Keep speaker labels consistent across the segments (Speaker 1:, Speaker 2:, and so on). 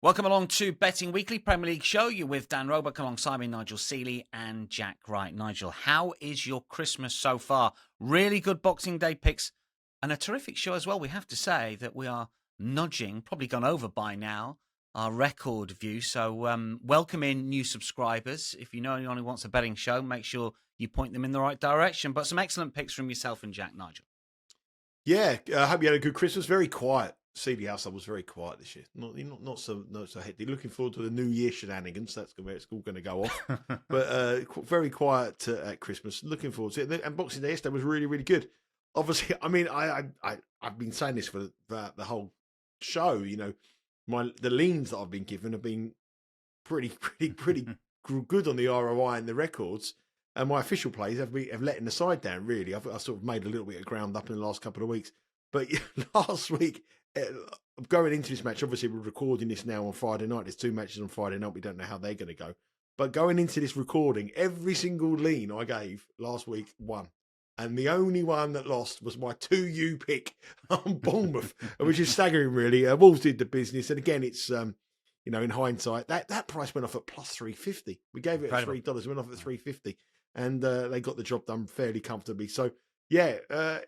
Speaker 1: Welcome along to Betting Weekly Premier League show. You're with Dan Roebuck alongside me, Nigel Seeley and Jack Wright. Nigel, how is your Christmas so far? Really good Boxing Day picks and a terrific show as well. We have to say that we are nudging, probably gone over by now, our record view. So welcome in new subscribers. If you know anyone who wants a betting show, make sure you point them in the right direction. But some excellent picks from yourself and Jack, Nigel.
Speaker 2: Yeah, I hope you had a good Christmas. Very quiet. Seeley household was very quiet this year. Not so hectic. Looking forward to the New Year shenanigans. That's where it's all going to go off. But very quiet at Christmas. Looking forward to it. And Boxing Day yesterday was really, really good. Obviously, I mean, I've been saying this for the whole show. You know, the leans that I've been given have been pretty good on the ROI and the records. And my official plays have letting the side down. Really, I've sort of made a little bit of ground up in the last couple of weeks. But last week, going into this match, obviously we're recording this now on Friday night. There's two matches on Friday night. We don't know how they're going to go. But going into this recording, every single lean I gave last week won. And the only one that lost was my 2U pick on Bournemouth, which is staggering, really. Wolves did the business. And again, it's, you know, in hindsight, that price went off at plus 350. We gave it at $3. It went off at 350. And they got the job done fairly comfortably. So, yeah,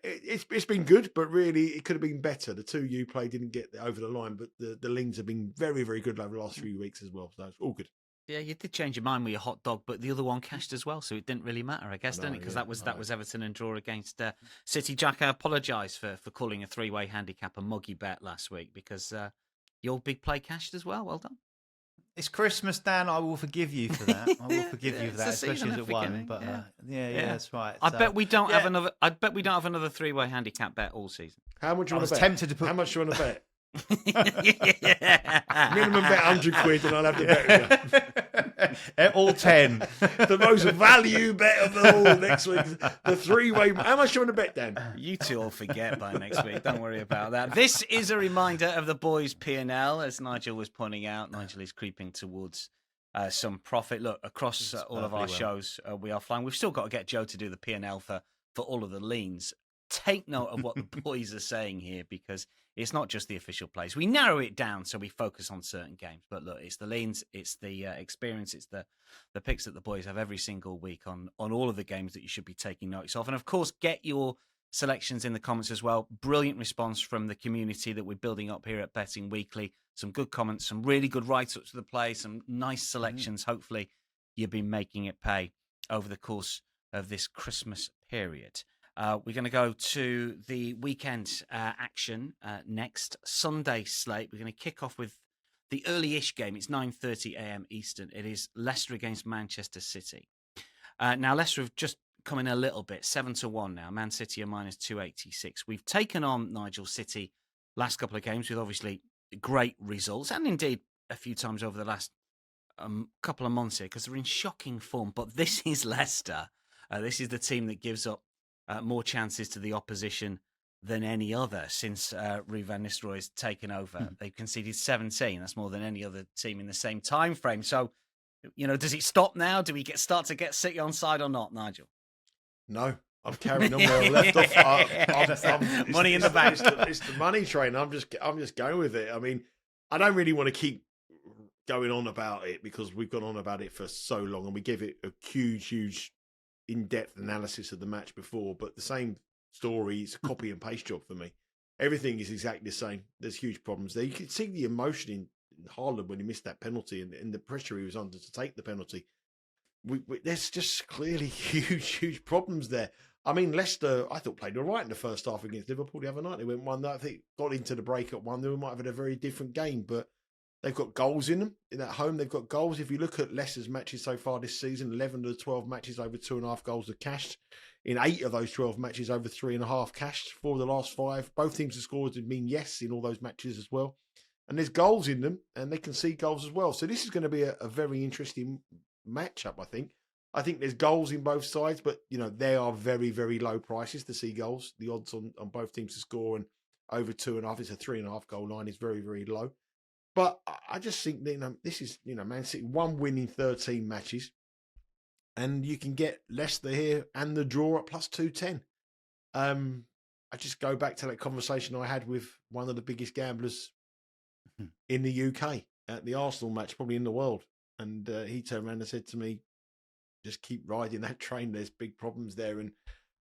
Speaker 2: it's been good, but really it could have been better. The 2U play didn't get over the line, but the leans have been very, very good over the last few weeks as well. So it's all good.
Speaker 1: Yeah, you did change your mind with your hot dog, but the other one cashed as well, so it didn't really matter, I guess, didn't it? Because that was Everton and draw against City. Jack, I apologise for calling a three-way handicap a muggy bet last week because your big play cashed as well. Well done.
Speaker 3: It's Christmas, Dan. I will forgive you for that. I will forgive you for that, especially as it won. But yeah, that's right.
Speaker 1: I bet we don't have another. I bet we don't have another three-way handicap bet all season.
Speaker 2: How much you want to bet?
Speaker 3: Tempted to put.
Speaker 2: How much do you want to bet? Minimum bet £100 and I'll have to bet
Speaker 3: all 10.
Speaker 2: The most value bet of the all next week. The three-way. How much do you want to bet, Dan?
Speaker 1: You two will forget by next week. Don't worry about that. This is a reminder of the boys' P&L. As Nigel was pointing out, Nigel is creeping towards some profit. Look, across all of our shows, we are flying. We've still got to get Joe to do the P&L for all of the leans. Take note of what the boys are saying here because it's not just the official plays. We narrow it down so we focus on certain games. But look, it's the leans, it's the experience, it's the picks that the boys have every single week on all of the games that you should be taking notice of. And of course, get your selections in the comments as well. Brilliant response from the community that we're building up here at Betting Weekly. Some good comments, some really good write-ups to the play, some nice selections. Hopefully, you've been making it pay over the course of this Christmas period. We're going to go to the weekend action next. Sunday slate. We're going to kick off with the early-ish game. It's 9:30 a.m. Eastern. It is Leicester against Manchester City. Now, Leicester have just come in a little bit, 7-1 now. Man City are minus 286. We've taken on Nigel City last couple of games with obviously great results, and indeed a few times over the last couple of months here because they're in shocking form. But this is Leicester. This is the team that gives up more chances to the opposition than any other since Ruud van Nistelrooy's taken over. They've conceded 17. That's more than any other team in the same time frame. So, you know, does it stop now? Do we start to get City on side or not, Nigel?
Speaker 2: No, I'm carrying on where I left off.
Speaker 1: Money in the bank.
Speaker 2: It's the money train. I'm just going with it. I mean, I don't really want to keep going on about it because we've gone on about it for so long and we give it a huge in-depth analysis of the match before, but the same story, it's a copy and paste job for me. Everything is exactly the same. There's huge problems there. You can see the emotion in Haaland when he missed that penalty and the pressure he was under to take the penalty. There's just clearly huge problems there. I mean, Leicester, I thought played all right in the first half against Liverpool the other night. They went 1-0. I think got into the break at 1-0. We might have had a very different game, but they've got goals in them. In that home, they've got goals. If you look at Leicester's matches so far this season, 11 of the 12 matches over 2.5 goals are cashed. In 8 of those 12 matches, over 3.5 cashed. 4 of the last 5. Both teams have scored and mean yes in all those matches as well. And there's goals in them, and they can see goals as well. So this is going to be a very interesting matchup, I think. I think there's goals in both sides, but, you know, they are very, very low prices to see goals. The odds on both teams to score and over 2.5, it's a 3.5 goal line is very, very low. But I just think that, you know, this is, you know, Man City, 1 win in 13 matches. And you can get Leicester here and the draw at plus 210. I just go back to that conversation I had with one of the biggest gamblers in the UK. at the Arsenal match, probably in the world. And he turned around and said to me, just keep riding that train. There's big problems there. And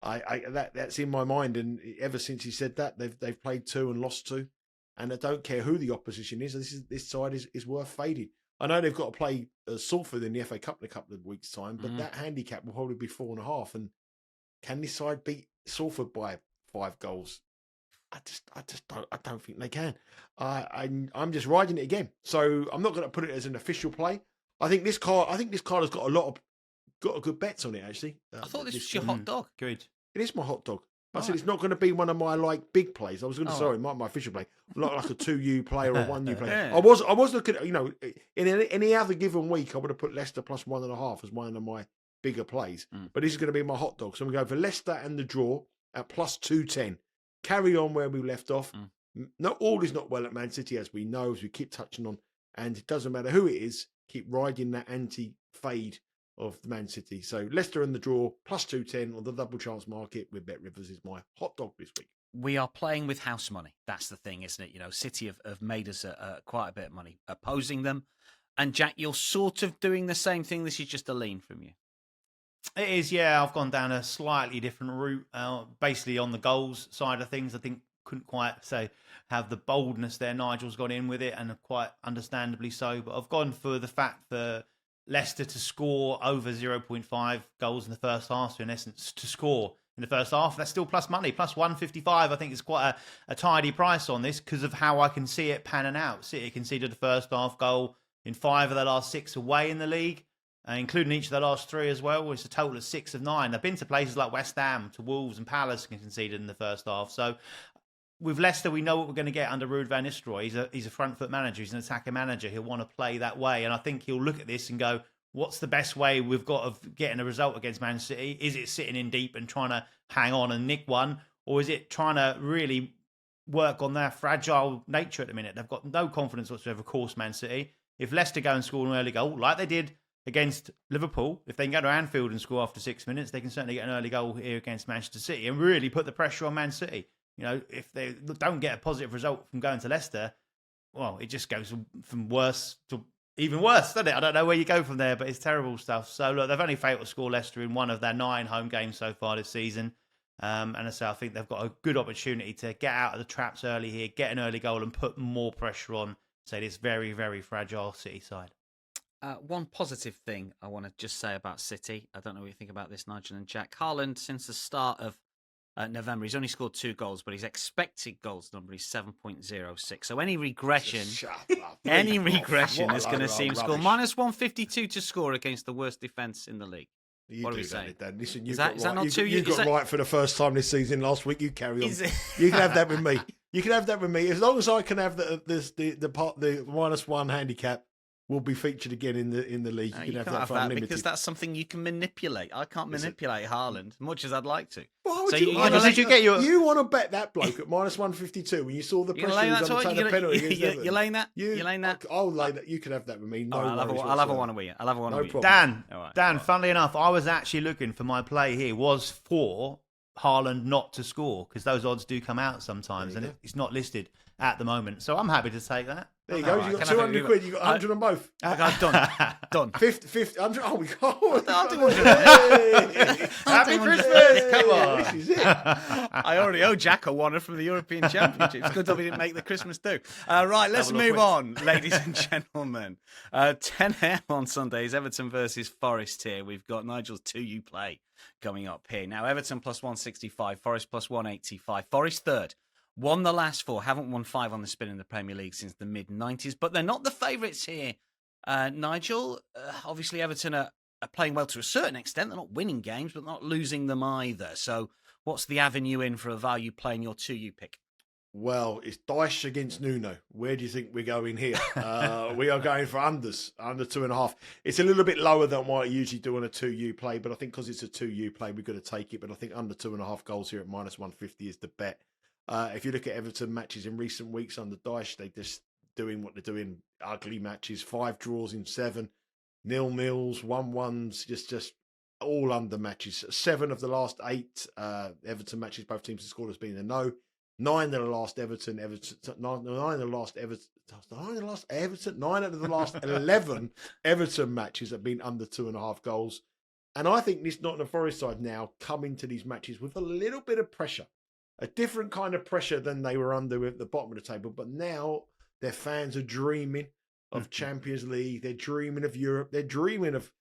Speaker 2: that's in my mind. And ever since he said that, they've played 2 and lost 2. And I don't care who the opposition is. This side is worth fading. I know they've got to play Salford in the FA Cup in a couple of weeks' time, but that handicap will probably be 4.5. And can this side beat Salford by 5 goals? I don't think they can. I'm just riding it again. So I'm not going to put it as an official play. I think this card has got a good bets on it actually.
Speaker 1: I thought this was your hot dog.
Speaker 3: Good.
Speaker 2: It is my hot dog. I said it's not going to be one of my big plays. I was going to my official play, like a 2U play or a 1U play. Yeah. I was looking at, in any other given week I would have put Leicester plus 1.5 as one of my bigger plays. But this is going to be my hot dog. So I'm going to go for Leicester and the draw at plus 210. Carry on where we left off. All is not well at Man City, as we know, as we keep touching on, and it doesn't matter who it is. Keep riding that anti-fade of Man City. So Leicester in the draw, plus 210 on the double chance market with Bet Rivers is my hot dog this week.
Speaker 1: We are playing with house money. That's the thing, isn't it? City have made us quite a bit of money opposing them. And Jack, you're sort of doing the same thing. This is just a lean from you.
Speaker 3: It is, yeah. I've gone down a slightly different route. Basically on the goals side of things, I think couldn't quite have the boldness there. Nigel's gone in with it, and quite understandably so. But I've gone for the fact for Leicester to score over 0.5 goals in the first half. So in essence, to score in the first half, that's still plus money, plus 155. I think it's quite a tidy price on this because of how I can see it panning out. City conceded the first half goal in 5 of their last 6 away in the league. Including each of the last 3 as well, it's a total of 6 of 9. They've been to places like West Ham, to Wolves and Palace conceded in the first half. So with Leicester, we know what we're going to get under Ruud van Nistelrooy. He's a front foot manager. He's an attacking manager. He'll want to play that way. And I think he'll look at this and go, what's the best way we've got of getting a result against Man City? Is it sitting in deep and trying to hang on and nick one? Or is it trying to really work on their fragile nature at the minute? They've got no confidence whatsoever, of course, Man City. If Leicester go and score an early goal, like they did against Liverpool, if they can go to Anfield and score after 6 minutes, they can certainly get an early goal here against Manchester City and really put the pressure on Man City. If they don't get a positive result from going to Leicester, well, it just goes from worse to even worse, doesn't it? I don't know where you go from there, but it's terrible stuff. So, look, they've only failed to score Leicester in 1 of their 9 home games so far this season. And I think they've got a good opportunity to get out of the traps early here, get an early goal and put more pressure on, say, this very, very fragile City side.
Speaker 1: One positive thing I want to just say about City, I don't know what you think about this, Nigel and Jack. Haaland, since the start of November, he's only scored 2 goals, but his expected goals number is 7.06. So any regression is going to see him score. Minus 152 to score against the worst defence in the league. What are we saying?
Speaker 2: Listen,
Speaker 1: is that not too?
Speaker 2: You got right for the first time this season last week. You carry on. You can have that with me. You can have that with me as long as I can have the minus 1 handicap. Will be featured again in the league.
Speaker 1: You can't have that because that's something you can manipulate. I can't manipulate Haaland as much as I'd like to.
Speaker 2: Well, you want to bet that bloke at minus 152 when you saw the pressure he was under penalty.
Speaker 1: You're laying that? You're laying that?
Speaker 2: I'll lay that. You can have that with me.
Speaker 1: I'll have a one with you. I'll have a one with you.
Speaker 3: Dan, funnily enough, I was actually looking for my play here was for Haaland not to score because those odds do come out sometimes and it's not listed at the moment. So I'm happy to take that.
Speaker 2: There you go. You got 200 quid. You got 100 on both.
Speaker 1: Done.
Speaker 2: 50, 100. Oh, we got.
Speaker 3: Happy Christmas! Come on.
Speaker 2: This is it.
Speaker 1: I already owe Jack a one from the European Championship. It's good that we didn't make the Christmas do. Right, let's move on, ladies and gentlemen. 10 a.m. on Sunday is Everton versus Forest here. We've got Nigel's 2U play coming up here. Now, Everton plus 165, Forest plus 185. Forest third. Won the last 4, haven't won 5 on the spin in the Premier League since the mid-90s, but they're not the favourites here. Nigel, obviously Everton are playing well to a certain extent. They're not winning games, but not losing them either. So what's the avenue in for a value play in your 2U pick?
Speaker 2: Well, it's Dyche against Nuno. Where do you think we're going here? We are going for unders, under 2.5. It's a little bit lower than what I usually do on a 2U play, but I think because it's a 2U play, we've got to take it. But I think under 2.5 goals here at minus 150 is the bet. If you look at Everton matches in recent weeks under Dyche, they're just doing what they're doing. Ugly matches, 5 draws in 7, 0-0s, 1-1s, just all under matches. 7 of the last 8 Everton matches, both teams have scored has been a no. 9 of the last Everton, 11 Everton matches have been under 2.5 goals. And I think this Nottingham Forest side now come into these matches with a little bit of pressure, a different kind of pressure than they were under at the bottom of the table. But now their fans are dreaming of Champions League. They're dreaming of Europe. They're dreaming of,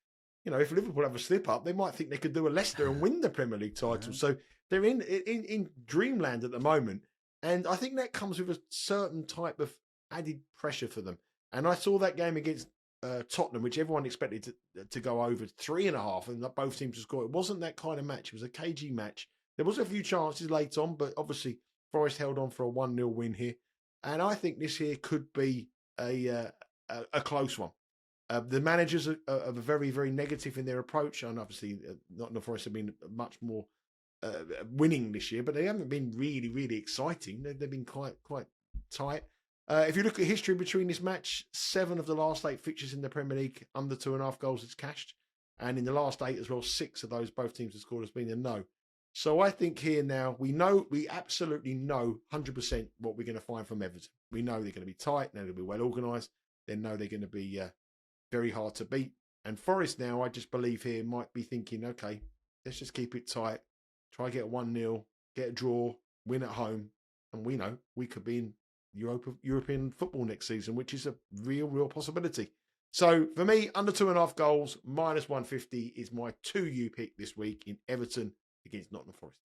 Speaker 2: if Liverpool have a slip up, they might think they could do a Leicester and win the Premier League title. So they're in dreamland at the moment. And I think that comes with a certain type of added pressure for them. And I saw that game against Tottenham, which everyone expected to go over 3.5, and both teams to score. It wasn't that kind of match. It was a cagey match. There was a few chances late on, but obviously Forest held on for a 1-0 win here. And I think this here could be a close one. The managers are very, very negative in their approach, and obviously Nottingham Forest have been much more winning this year, but they haven't been really, really exciting. They've been quite tight. If you look at history between this match, 7 of the last 8 fixtures in the Premier League under 2.5 goals is cashed, and in the last 8 as well, 6 of those both teams have scored has been a no. So I think here now we absolutely know 100% what we're going to find from Everton. We know they're going to be tight, they're going to be well organised, they know they're going to be very hard to beat. And Forest now, I just believe here, might be thinking, okay, let's just keep it tight, try get 1-0, get a draw, win at home, and we know we could be in European football next season, which is a real possibility. So for me, under 2.5 goals, -150 is my 2U pick this week in Everton against Nottingham Forest.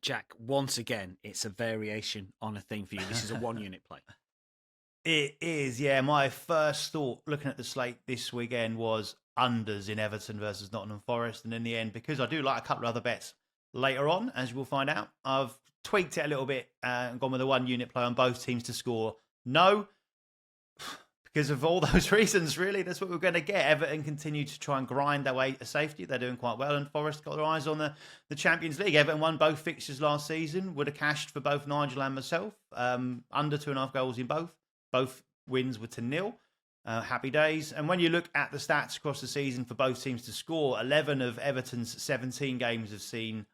Speaker 1: Jack, once again, it's a variation on a thing for you. This is a 1-unit play.
Speaker 3: It is, yeah. My first thought looking at the slate this weekend was unders in Everton versus Nottingham Forest. And in the end, because I do like a couple of other bets later on, as we'll find out, I've tweaked it a little bit and gone with a 1-unit play on both teams to score no. Because of all those reasons, really, that's what we're going to get. Everton continue to try and grind their way to safety. They're doing quite well, and Forest got their eyes on the Champions League. Everton won both fixtures last season. Would have cashed for both Nigel and myself. Under 2.5 goals in both. Both wins were to 0. Happy days. And when you look at the stats across the season for both teams to score, 11 of Everton's 17 games have seen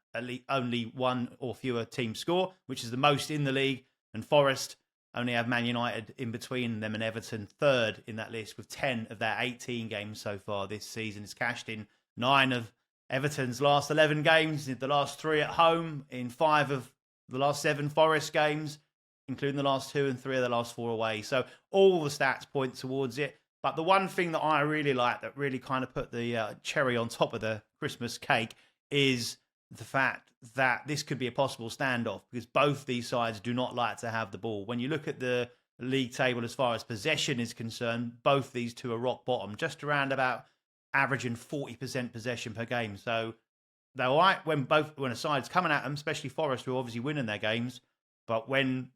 Speaker 3: only one or fewer teams score, which is the most in the league. And Forest only have Man United in between them and Everton third in that list with 10 of their 18 games so far this season. It's cashed in 9 of Everton's last 11 games, the last 3 at home, in 5 of the last 7 Forest games, including the last 2 and 3 of the last 4 away. So all the stats point towards it. But the one thing that I really like that really kind of put the cherry on top of the Christmas cake is the fact that this could be a possible standoff, because both these sides do not like to have the ball. When you look at the league table as far as possession is concerned, both these two are rock bottom, just around about averaging 40% possession per game. So they're all right when a side's coming at them, especially Forest, who are obviously winning their games. But when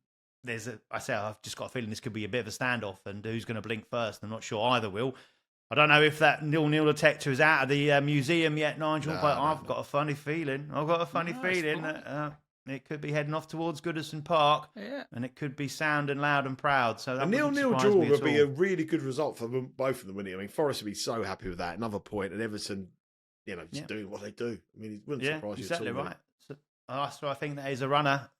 Speaker 3: I've just got a feeling this could be a bit of a standoff, and who's going to blink first? I'm not sure either will. I don't know if that 0-0 detector is out of the museum yet, Nigel, but I've got a funny feeling. That it could be heading off towards Goodison Park, and it could be sound and loud and proud. So that
Speaker 2: a 0-0 draw would be a really good result for them, both of them, wouldn't it? I mean, Forest would be so happy with that. Another point, and Everton, just doing what they do. I mean, it wouldn't surprise you at all.
Speaker 3: Exactly right. So I think that is a runner.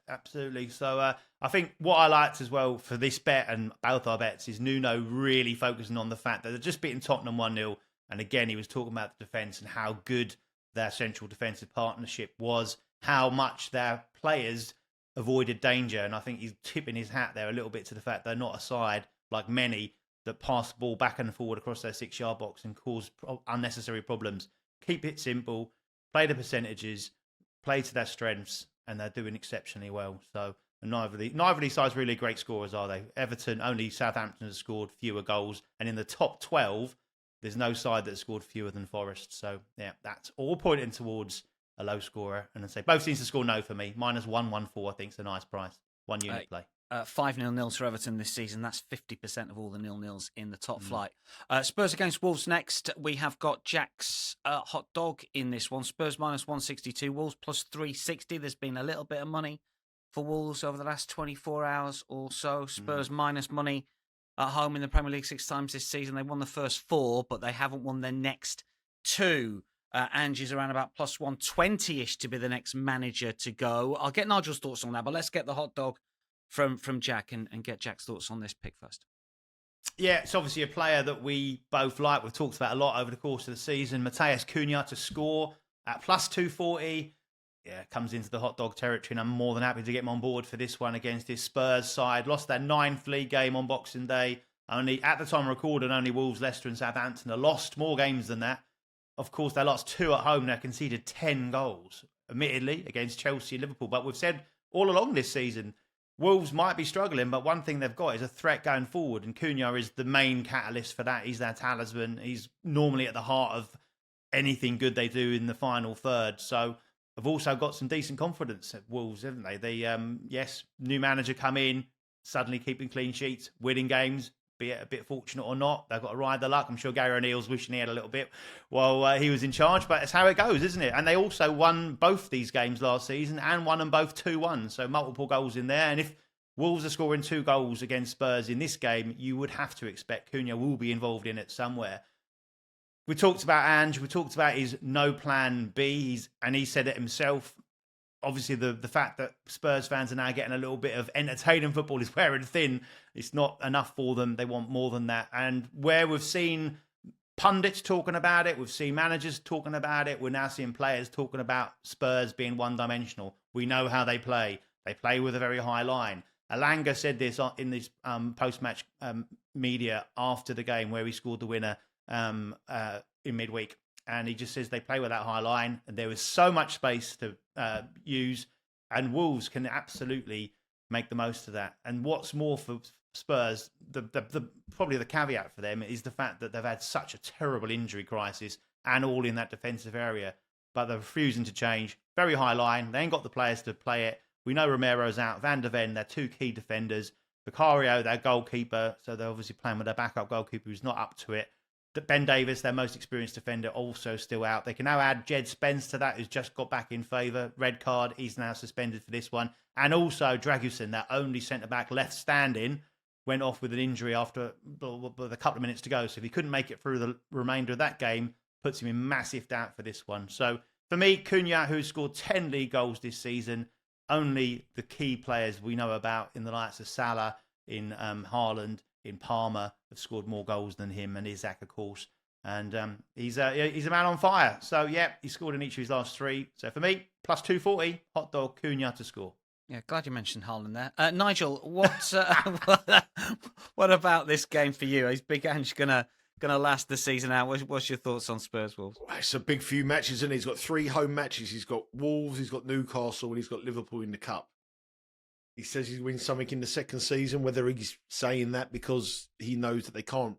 Speaker 3: Absolutely. So I think what I liked as well for this bet and both our bets is Nuno really focusing on the fact that they're just beating Tottenham 1-0. And again, he was talking about the defence and how good their central defensive partnership was, how much their players avoided danger. And I think he's tipping his hat there a little bit to the fact they're not a side like many that pass the ball back and forward across their 6-yard box and cause unnecessary problems. Keep it simple, play the percentages, play to their strengths, and they're doing exceptionally well. So neither of these sides really great scorers, are they? Everton, only Southampton has scored fewer goals. And in the top 12, there's no side that's scored fewer than Forest. So, yeah, that's all pointing towards a low scorer. And I say both teams to score no for me. -114, I think, is a nice price. 1-unit play.
Speaker 1: 5 0-0s for Everton this season. That's 50% of all the 0-0s in the top flight. Spurs against Wolves next. We have got Jack's hot dog in this one. Spurs -162, Wolves +360. There's been a little bit of money for Wolves over the last 24 hours or so. Spurs minus money at home in the Premier League 6 times this season. They won the first 4, but they haven't won their next 2. Angie's around about plus 120-ish to be the next manager to go. I'll get Nigel's thoughts on that, but let's get the hot dog from Jack and get Jack's thoughts on this pick first.
Speaker 3: Yeah, it's obviously a player that we both like. We've talked about a lot over the course of the season. Matheus Cunha to score at plus 240. Yeah, comes into the hot dog territory, and I'm more than happy to get him on board for this one against his Spurs side. Lost their 9th league game on Boxing Day. Only at the time of recording, only Wolves, Leicester and Southampton have lost more games than that. Of course, they lost 2 at home. They conceded 10 goals, admittedly, against Chelsea and Liverpool. But we've said all along this season, Wolves might be struggling, but one thing they've got is a threat going forward. And Cunha is the main catalyst for that. He's their talisman. He's normally at the heart of anything good they do in the final third. So they've also got some decent confidence at Wolves, haven't they? They, yes, new manager come in, suddenly keeping clean sheets, winning games. Be it a bit fortunate or not, they've got to ride the luck. I'm sure Gary O'Neill's wishing he had a little bit while he was in charge, but it's how it goes, isn't it? And they also won both these games last season and won them both 2-1, so multiple goals in there. And if Wolves are scoring 2 goals against Spurs in this game, you would have to expect Cunha will be involved in it somewhere. We talked about Ange, we talked about his no plan B, and he said it himself. Obviously, the fact that Spurs fans are now getting a little bit of entertaining football is wearing thin. It's not enough for them. They want more than that. And where we've seen pundits talking about it, we've seen managers talking about it, we're now seeing players talking about Spurs being one-dimensional. We know how they play. They play with a very high line. Alanga said this in this post-match media after the game where he scored the winner in midweek. And he just says they play with that high line and there is so much space to use, and Wolves can absolutely make the most of that. And what's more for Spurs, probably the caveat for them is the fact that they've had such a terrible injury crisis and all in that defensive area, but they're refusing to change. Very high line. They ain't got the players to play it. We know Romero's out. Van der Ven, their 2 key defenders. Vicario, their goalkeeper. So they're obviously playing with their backup goalkeeper who's not up to it. Ben Davis, their most experienced defender, also still out. They can now add Jed Spence to that, who's just got back in favour. Red card, he's now suspended for this one. And also Dragusin, their only centre-back left standing, went off with an injury after a couple of minutes to go. So if he couldn't make it through the remainder of that game, puts him in massive doubt for this one. So for me, Cunha, who's scored 10 league goals this season, only the key players we know about in the likes of Salah, in Haaland, in Palmer have scored more goals than him, and Isaac, of course. And he's a man on fire. So, yeah, he scored in each of his last 3. So, for me, plus 240, hot dog, Cunha to score.
Speaker 1: Yeah, glad you mentioned Haaland there. Nigel, what about this game for you? Is Big Ange gonna last the season out? What's your thoughts on Spurs Wolves?
Speaker 2: It's a big few matches, isn't it? He's got 3 home matches. He's got Wolves, he's got Newcastle, and he's got Liverpool in the Cup. He says he's win something in the second season, whether he's saying that because he knows that they can't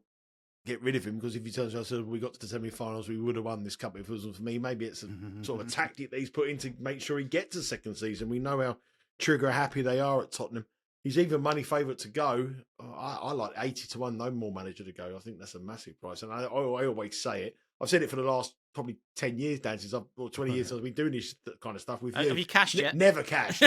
Speaker 2: get rid of him, because if he tells us we got to the semi-finals, we would have won this cup if it wasn't for me. Maybe it's a sort of a tactic that he's put in to make sure he gets to second season. We know how trigger happy they are at Tottenham. He's even money favourite to go. I like 80-1, no more manager to go. I think that's a massive price. And I always say it. I've said it for the last probably 10 years, Dan, or 20 years since I've been doing this kind of stuff with you.
Speaker 1: Have you cashed yet?
Speaker 2: Never cashed.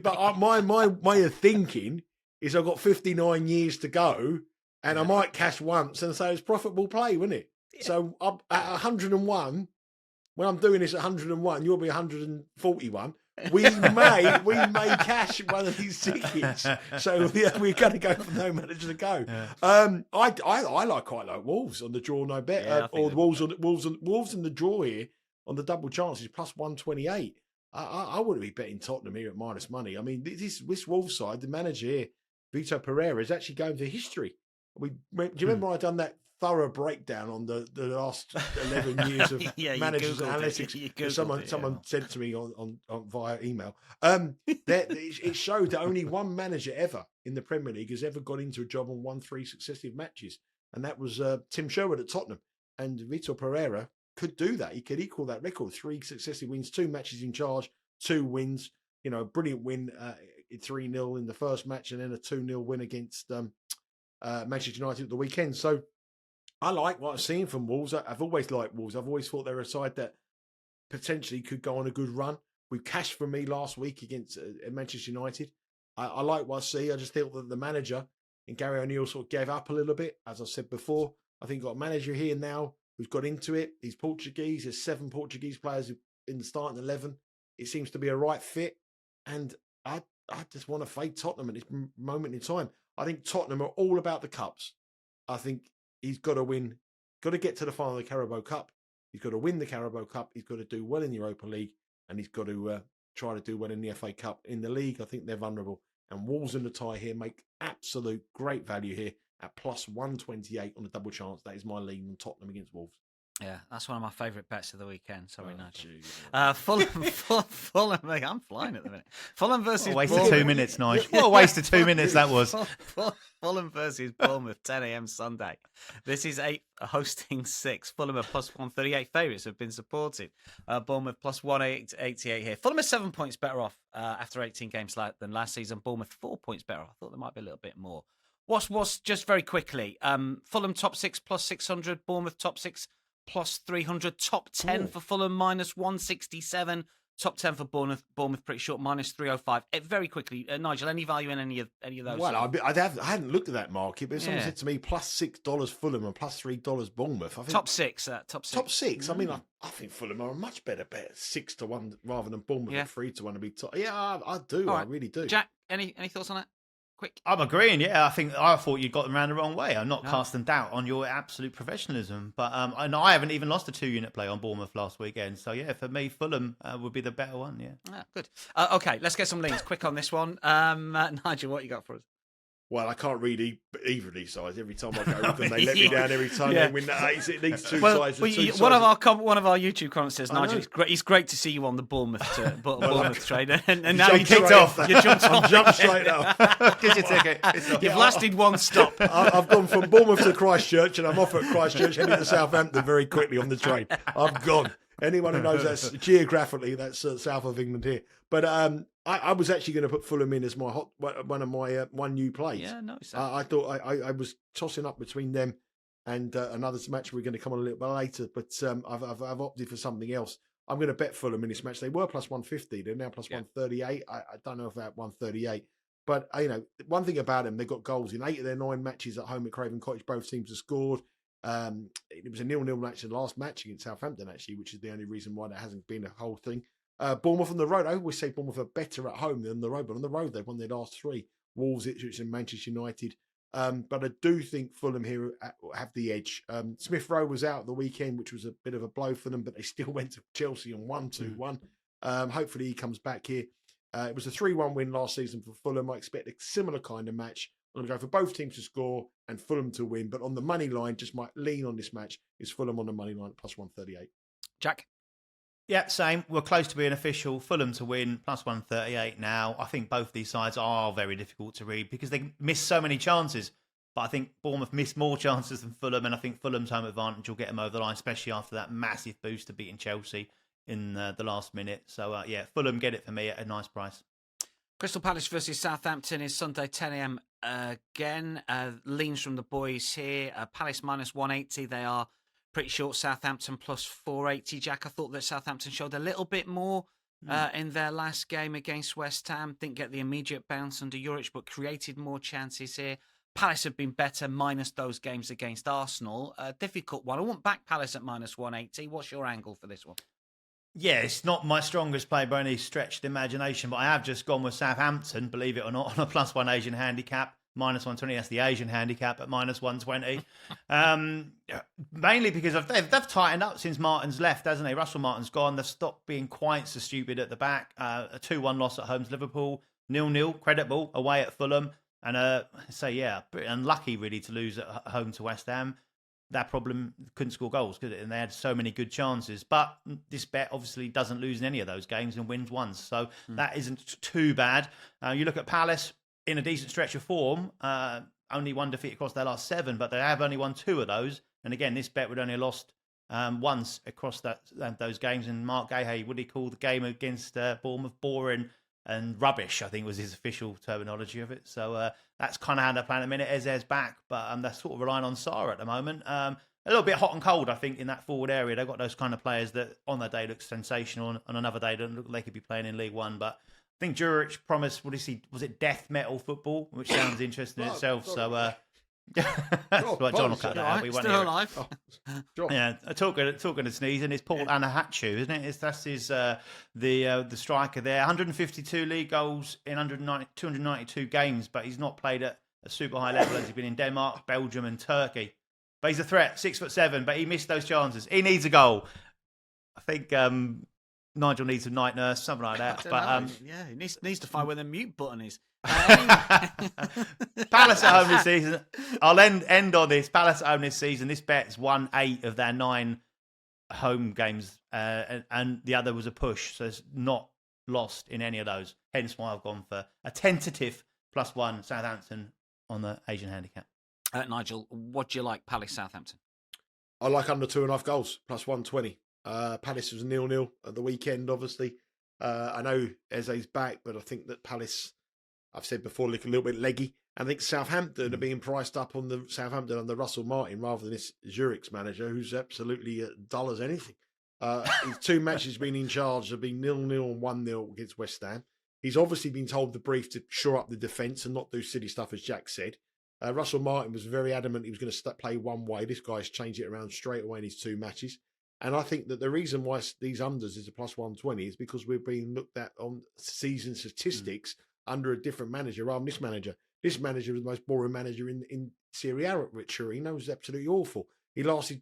Speaker 2: but my way of thinking is I've got 59 years to go, and I might cash once and say it's profitable play, wouldn't it? Yeah. So at 101, when I'm doing this at 101, you'll be 141. We may cash one of these tickets. So yeah, we're going to go for no manager to go. Yeah. I quite like Wolves on the draw, no bet, or Wolves in the draw here on the double chances plus 128. I wouldn't be betting Tottenham here at minus money. I mean, this Wolves side, the manager here, Vitor Pereira, is actually going to history. Do you remember I done that thorough breakdown on the last 11 years of managers and analytics? Someone sent to me on via email. It showed that only one manager ever in the Premier League has ever got into a job and won 3 successive matches, and that was Tim Sherwood at Tottenham. And Vitor Pereira could do that. He could equal that record: 3 successive wins, 2 matches in charge, 2 wins. You know, a brilliant win, 3-0 in the first match, and then a 2-0 win against Manchester United at the weekend. So I like what I'm seeing from Wolves. I've always liked Wolves. I've always thought they're a side that potentially could go on a good run. We cashed for me last week against Manchester United. I like what I see. I just feel that the manager and Gary O'Neill sort of gave up a little bit. As I said before, I think got a manager here now who's got into it. He's Portuguese. There's 7 Portuguese players in the starting 11. It seems to be a right fit. And I just want to fade Tottenham at this moment in time. I think Tottenham are all about the cups. I think he's got to win, got to get to the final of the Carabao Cup. He's got to win the Carabao Cup. He's got to do well in the Europa League. And he's got to try to do well in the FA Cup. In the league, I think they're vulnerable. And Wolves in the tie here make absolute great value here at plus 128 on a double chance. That is my lean on Tottenham against Wolves.
Speaker 1: Yeah, that's one of my favourite bets of the weekend. Sorry, Nigel.
Speaker 2: Geez.
Speaker 1: Fulham, I'm flying at the minute. Fulham versus
Speaker 3: What a waste
Speaker 1: Bournemouth.
Speaker 3: of 2 minutes, Nigel. What a waste of 2 minutes that was.
Speaker 1: Fulham versus Bournemouth, 10 a.m. Sunday. This is 8 hosting 6. Fulham are plus 138 favourites have been supported. Bournemouth plus 188 here. Fulham are 7 points better off after 18 games than last season. Bournemouth 4 points better off. I thought there might be a little bit more. What's just very quickly? Fulham top 6 plus 600. Bournemouth top 6 plus 300. Top 10 for Fulham minus 167. Top 10 for Bournemouth pretty short, minus 305. Very quickly, Nigel, any value in any of those?
Speaker 2: Well, I hadn't looked at that market, but if someone said to me plus $6 Fulham and plus $3 Bournemouth, I think
Speaker 1: top six.
Speaker 2: Top 6. I mean, I think Fulham are a much better bet, 6-1 rather than Bournemouth at 3-1 to be top. Yeah, I do. Right. I really do.
Speaker 1: Jack, any thoughts on that? Quick.
Speaker 3: I'm agreeing. Yeah, I thought you got them around the wrong way. I'm not casting doubt on your absolute professionalism, but and I haven't even lost a 2-unit play on Bournemouth last weekend. So yeah, for me, Fulham would be the better one. Yeah.
Speaker 1: Good. Okay, let's get some leans quick on this one. Nigel, what you got for us?
Speaker 2: Well, I can't read either of these sides. Every time I go with them, they let me down every time. They win that. It needs two sides.
Speaker 1: One of our YouTube comments says, Nigel, it's great to see you on the Bournemouth trade, and now you kicked off. You jumped off.
Speaker 2: Jumped straight off.
Speaker 3: Get your ticket.
Speaker 1: You've lasted one stop.
Speaker 2: I've gone from Bournemouth to Christchurch, and I'm off at Christchurch, heading to Southampton very quickly on the train. I'm gone. Anyone who knows that's geographically, that's south of England here. But I was actually going to put Fulham in as my one of my one new plays.
Speaker 1: Yeah, no.
Speaker 2: I thought I was tossing up between them and another match we're going to come on a little bit later. But I've opted for something else. I'm going to bet Fulham in this match. They were plus 150. They're now plus 138. I don't know if they're at 138. But one thing about them, they've got goals in 8 of their 9 matches at home at Craven Cottage. Both teams have scored. It was a 0-0 match in the last match against Southampton, actually, which is the only reason why there hasn't been a whole thing. Bournemouth on the road. I always say Bournemouth are better at home than on the road, but on the road they've won their last 3. Wolves, Ipswich and Manchester United. But I do think Fulham here have the edge. Smith Rowe was out the weekend, which was a bit of a blow for them, but they still went to Chelsea and won 2-1. Hopefully he comes back here. It was a 3-1 win last season for Fulham. I expect a similar kind of match. I'm going to go for both teams to score and Fulham to win. But on the money line, just my lean on this match is Fulham on the money line plus 138.
Speaker 1: Jack?
Speaker 3: Yeah, same. We're close to being official. Fulham to win, plus 138 now. I think both these sides are very difficult to read because they miss so many chances. But I think Bournemouth missed more chances than Fulham, and I think Fulham's home advantage will get them over the line, especially after that massive boost of beating Chelsea in the last minute. So, Fulham get it for me at a nice price.
Speaker 1: Crystal Palace versus Southampton is Sunday, 10 a.m. again. Leans from the boys here. Palace minus 180. They are pretty short. Southampton plus 480. Jack, I thought that Southampton showed a little bit more in their last game against West Ham. Didn't get the immediate bounce under Juric, but created more chances here. Palace have been better minus those games against Arsenal. A difficult one. I won't back Palace at minus 180. What's your angle for this one?
Speaker 3: Yeah, it's not my strongest play by any stretched imagination, but I have just gone with Southampton, believe it or not, on a plus 1 Asian handicap, minus 120. That's the Asian handicap at minus 120. Mainly because they've tightened up since Martin's left, hasn't they? Russell Martin's gone. They've stopped being quite so stupid at the back. A 2-1 loss at home to Liverpool, 0-0, creditable, away at Fulham. And pretty unlucky really to lose at home to West Ham. That problem, couldn't score goals, could it? And they had so many good chances. But this bet obviously doesn't lose in any of those games and wins once. So that isn't too bad. You look at Palace in a decent stretch of form, only 1 defeat across their last 7, but they have only won 2 of those. And again, this bet would only have lost once across those games. And Mark Gahey, would he call the game against Bournemouth boring and rubbish, I think was his official terminology of it. So that's kind of how they're playing at the minute. Eze's back, but they're sort of relying on Sarr at the moment. A little bit hot and cold, I think, in that forward area. They've got those kind of players that on their day look sensational, on another day don't look like they could be playing in League One. But I think Juric promised, was it death metal football, which sounds interesting in itself. So That's what John will cut out.
Speaker 1: Right, still alive.
Speaker 3: Yeah, talking of sneezing, it's Paul Anahatchu, isn't it? That's his the striker there. 152 league goals in 292 games, but he's not played at a super high level as he's been in Denmark, Belgium, and Turkey. But he's a threat, 6'7", but he missed those chances. He needs a goal. I think Nigel needs a night nurse, something like that.
Speaker 1: He needs to find where the mute button is.
Speaker 3: Palace at home this season. I'll end on this. Palace at home this season. This bet's won 8 of their 9 home games, and the other was a push, so it's not lost in any of those. Hence why I've gone for a tentative +1 Southampton on the Asian handicap.
Speaker 1: Nigel, what do you like, Palace Southampton?
Speaker 2: I like under 2.5 goals, +120. Palace was 0-0 at the weekend, obviously. I know Eze's back, but I think that Palace, I've said before, look a little bit leggy. I think Southampton are being priced up on the Southampton under Russell Martin rather than this Zurich's manager, who's absolutely dull as anything. His 2 matches been in charge have been 0-0 and 1-0 against West Ham. He's obviously been told the brief to shore up the defence and not do silly stuff, as Jack said. Russell Martin was very adamant he was going to play one way. This guy's changed it around straight away in his 2 matches. And I think that the reason why these unders is a +120 is because we're being looked at on season statistics under a different manager rather than this manager. This manager was the most boring manager in Serie A at Ricciardo. He knows absolutely awful. He lasted,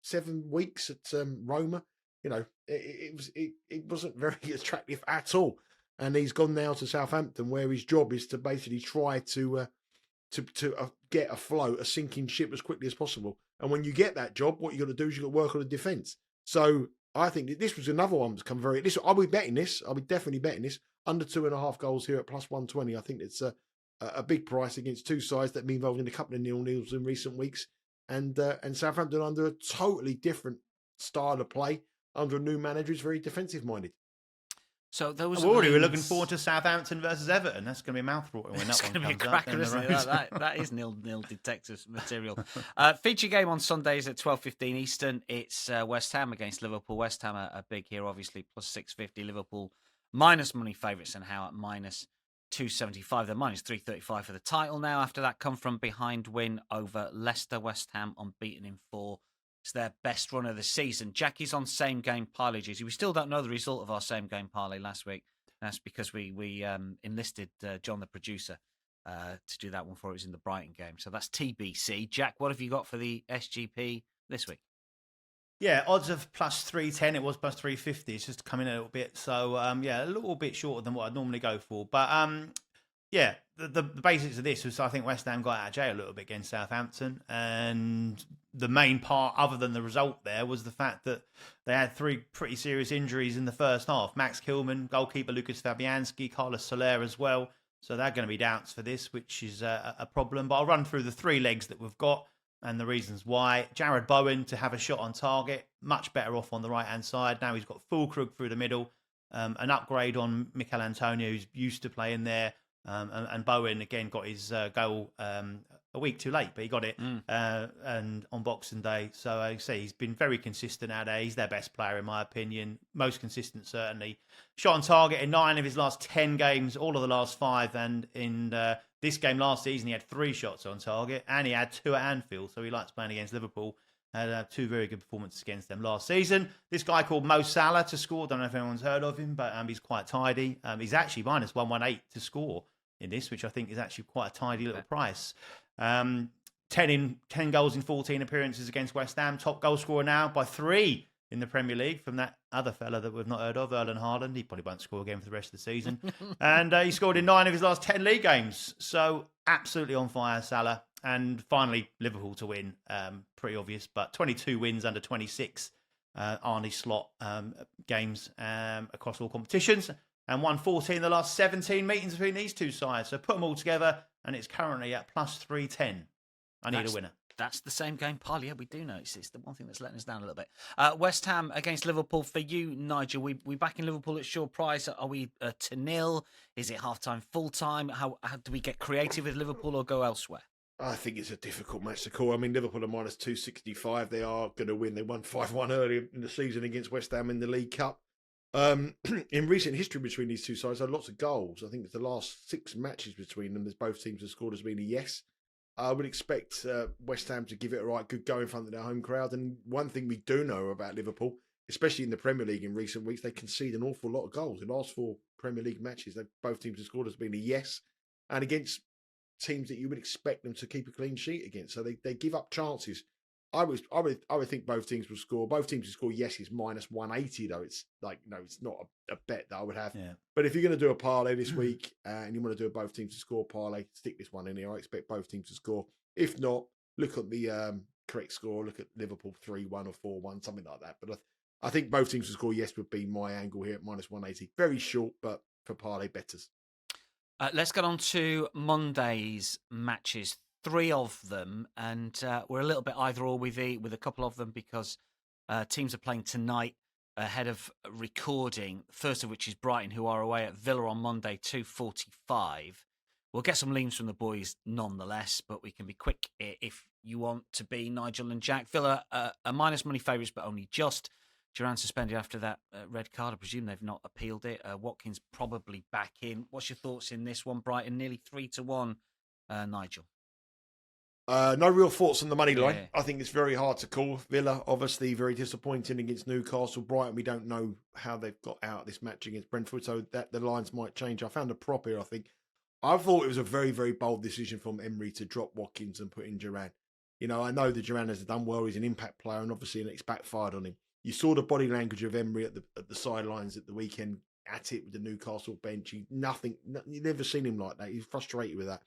Speaker 2: 7 weeks at Roma. You know, it wasn't very attractive at all. And he's gone now to Southampton, where his job is to basically try to get afloat a sinking ship as quickly as possible. And when you get that job, what you got to do is you got to work on the defence. So I think that this was another one that's come very. I'll be betting this. I'll be definitely betting this under 2.5 goals here at +120. I think it's a big price against 2 sides that have been involved in a couple of 0-0s in recent weeks, and Southampton under a totally different style of play under a new manager who's very defensive minded.
Speaker 3: So we're looking forward to Southampton versus Everton. That's going to be a mouthwater when
Speaker 1: that's
Speaker 3: that
Speaker 1: one
Speaker 3: comes
Speaker 1: up. It's going to be a cracker, isn't it? That is nil detective material. Feature game on Sundays at 12:15 Eastern. It's West Ham against Liverpool. West Ham are big here, obviously, +650. Liverpool minus money favourites, and how at -275. They're -335 for the title now. After that come from behind win over Leicester. West Ham unbeaten in 4. It's their best run of the season. Jackie's on same game parlay duty. We still don't know the result of our same game parlay last week. That's because we enlisted John, the producer, to do that one for us in the Brighton game. So that's TBC. Jack, what have you got for the SGP this week?
Speaker 3: Yeah, odds of +310. It was +350. It's just come in a little bit. So, a little bit shorter than what I'd normally go for. But, the basics of this was I think West Ham got out of jail a little bit against Southampton. And the main part, other than the result there, was the fact that they had 3 pretty serious injuries in the first half. Max Kilman, goalkeeper Lucas Fabianski, Carlos Soler as well. So they're going to be doubts for this, which is a problem. But I'll run through the 3 legs that we've got and the reasons why. Jared Bowen to have a shot on target, much better off on the right-hand side. Now he's got Fulkrug through the middle, an upgrade on Mikel Antonio, who's used to playing there. And Bowen, again, got his goal a week too late, but he got it and on Boxing Day. So I say he's been very consistent out there. He's their best player, in my opinion. Most consistent, certainly. Shot on target in 9 of his last 10 games, all of the last 5. And in this game last season, he had 3 shots on target, and he had 2 at Anfield. So he likes playing against Liverpool. Had 2 very good performances against them last season. This guy called Mo Salah to score. Don't know if anyone's heard of him, but he's quite tidy. He's actually -118 to score in this, which I think is actually quite a tidy little price. 10 goals in 14 appearances against West Ham. Top goal scorer now by 3 in the Premier League from that other fella that we've not heard of, Erling Haaland. He probably won't score again for the rest of the season. And he scored in 9 of his last 10 league games. So absolutely on fire, Salah. And finally, Liverpool to win. Pretty obvious, but 22 wins under 26 Arne Slot games across all competitions. And won 14 in the last 17 meetings between these 2 sides. So put them all together, and it's currently at +310. I need a winner.
Speaker 1: That's the same game parlay. Yeah, we do know. It's the one thing that's letting us down a little bit. West Ham against Liverpool. For you, Nigel, we backing Liverpool at short price. Are we to nil? Is it half-time, full-time? How do we get creative with Liverpool or go elsewhere?
Speaker 2: I think it's a difficult match to call. I mean, Liverpool are -265. They are going to win. They won 5-1 earlier in the season against West Ham in the League Cup. In recent history between these 2 sides, there are lots of goals. I think it's the last 6 matches between them, as both teams have scored, has been a yes. I would expect West Ham to give it a right good go in front of their home crowd. And one thing we do know about Liverpool, especially in the Premier League in recent weeks, they concede an awful lot of goals. In the last 4 Premier League matches, both teams have scored has been a yes, and against teams that you would expect them to keep a clean sheet against. So they give up chances. I would think both teams will score. Both teams will score yeses minus 180 though. It's like it's not a bet that I would have.
Speaker 3: Yeah.
Speaker 2: But if you're going to do a parlay this week and you want to do a both teams to score parlay, stick this one in here. I expect both teams to score. If not, look at the correct score. Look at Liverpool 3-1 or 4-1, something like that. But I think both teams to score yes would be my angle here at minus 180. Very short, but for parlay bettors.
Speaker 1: Let's get on to Monday's matches. 3 of them, and we're a little bit either or with a couple of them because teams are playing tonight ahead of recording. First of which is Brighton, who are away at Villa on Monday, 2:45. We'll get some leans from the boys nonetheless, but we can be quick if you want to be. Nigel and Jack. Villa are minus money favourites, but only just. Duran suspended after that red card. I presume they've not appealed it. Watkins probably back in. What's your thoughts in this one? Brighton nearly 3-1. Nigel.
Speaker 2: No real thoughts on the money line. Yeah. I think it's very hard to call. Villa, obviously, very disappointing against Newcastle. Brighton, we don't know how they've got out of this match against Brentford, so that the lines might change. I found a prop here, I think. I thought it was a very, very bold decision from Emery to drop Watkins and put in Duran. I know that Duran has done well. He's an impact player, and obviously it's backfired on him. You saw the body language of Emery at the sidelines at the weekend, at it with the Newcastle bench. You never seen him like that. He's frustrated with that.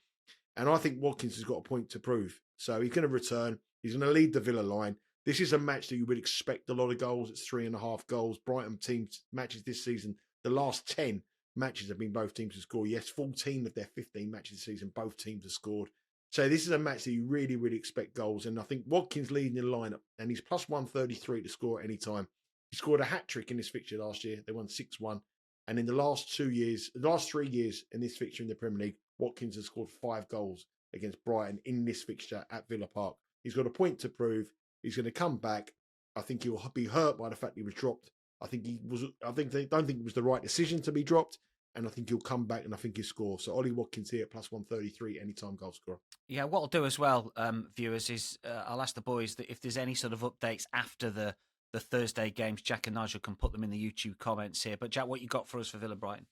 Speaker 2: And I think Watkins has got a point to prove. So he's going to return. He's going to lead the Villa line. This is a match that you would expect a lot of goals. It's 3.5 goals. Brighton teams matches this season, the last 10 matches have been both teams to score. Yes, 14 of their 15 matches this season, both teams have scored. So this is a match that you really, really expect goals. And I think Watkins leading the lineup, and he's plus 133 to score at any time. He scored a hat-trick in this fixture last year. They won 6-1. And in the last 3 years in this fixture in the Premier League, Watkins has scored 5 goals against Brighton in this fixture at Villa Park. He's got a point to prove. He's going to come back. I think he'll be hurt by the fact he was dropped. I don't think it was the right decision to be dropped. And I think he'll come back and I think he'll score. So Ollie Watkins here at plus 133, anytime goal scorer.
Speaker 1: Yeah, what I'll do as well, viewers, is I'll ask the boys that if there's any sort of updates after the Thursday games, Jack and Nigel can put them in the YouTube comments here. But Jack, what you got for us for Villa Brighton?